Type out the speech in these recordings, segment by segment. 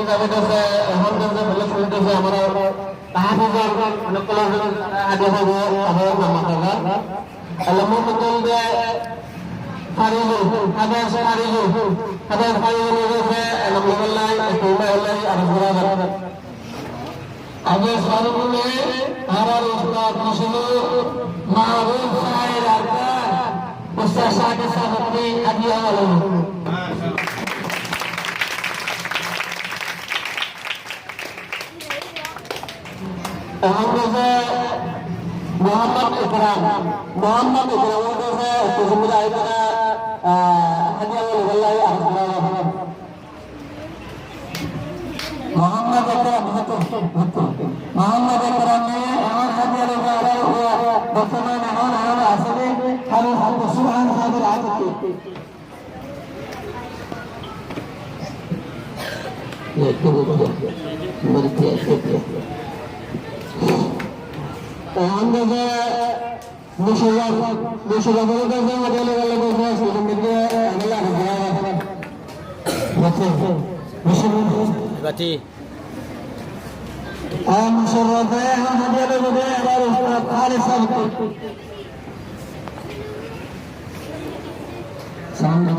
যাবে কাছে এখন কাছে বলে চলতেছে আমরা তাহাফুজের অনেক কলেজের আগে হবে তাদের নামাজ আল্লাহ মতল দে ফারিজু হাদাস ফারিজু গেছে আলহামদুলিল্লাহ তোমরা আল্লাহ আরজুরা আদেশ ফারুকুলে হারার উস্তাদ মশলু মারুফ সাহেব আরকান উস্তাদ শাকির সাহেবকে হাদিয়া হলো हमसे मोहम्मद इकराम से तुझे आएगा हदिया वल्लाह अहमद मोहम्मद इकराम ने আমার হাদিয়া লগারা हुआ বর্তমানে এখন আসলে কারণ সুবহান সাহেবের আয়াতটি ये तो बोलते हैं हम जैसे मुशर्रफ के से मदले वाले को सोशल मीडिया अगला है बच्चे मुशर्रफ बच्ची मुशर्रफ है हम मदले को हमारे उस्ताद खालिद साहब को सामने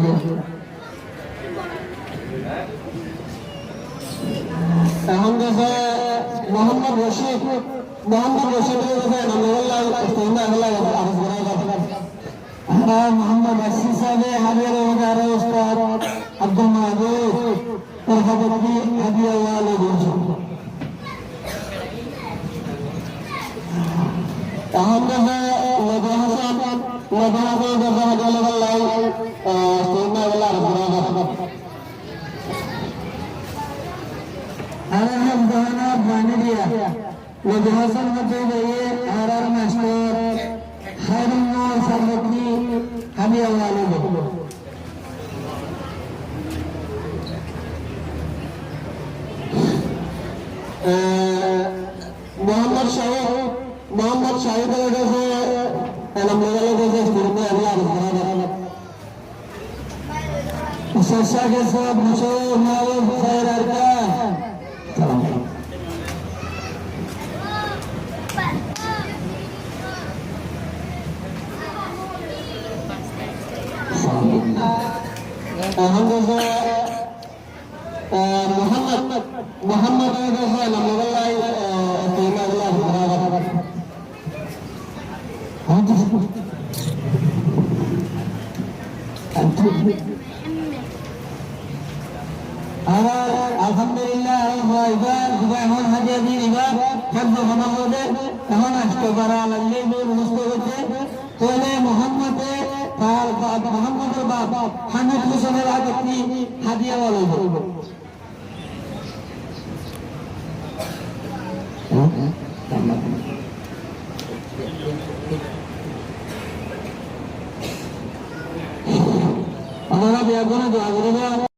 हम जैसे मोहम्मद रशीद मोहम्मद अस्सी साहब हरियर वगैरह उस्ताद अब्दुल महबूब तरफती हदिया वाले हम जैसे लदहा को जैसे हदिया वाला सोना वाला अरे हम दोनों बने दिया लदहासन मचे गए आरआर मास्टर खैरुल्लाह सरमती हदिया वाले मोहम्मद शाहिद जैसे अलहमदुलिल्लाह जैसे स्टूडेंट अल्लाह सरसा के साथ मुझे मालूम खैर अरकान मोहम्मद जैसे अलहमदुलिल्लाह तीन अल्लाह আলহামদুলিল্লাহ এবার এখন হাজিয়া দিন এবার খাদ্য ঘন হবে এখন আসতে পারা লাগলে বুঝতে হচ্ছে তাহলে মোহাম্মদের বাবা হামিদ হোসেনের আগে হাদিয়া বলা বলবো আমরা বিয়ার জন্য দোয়া করি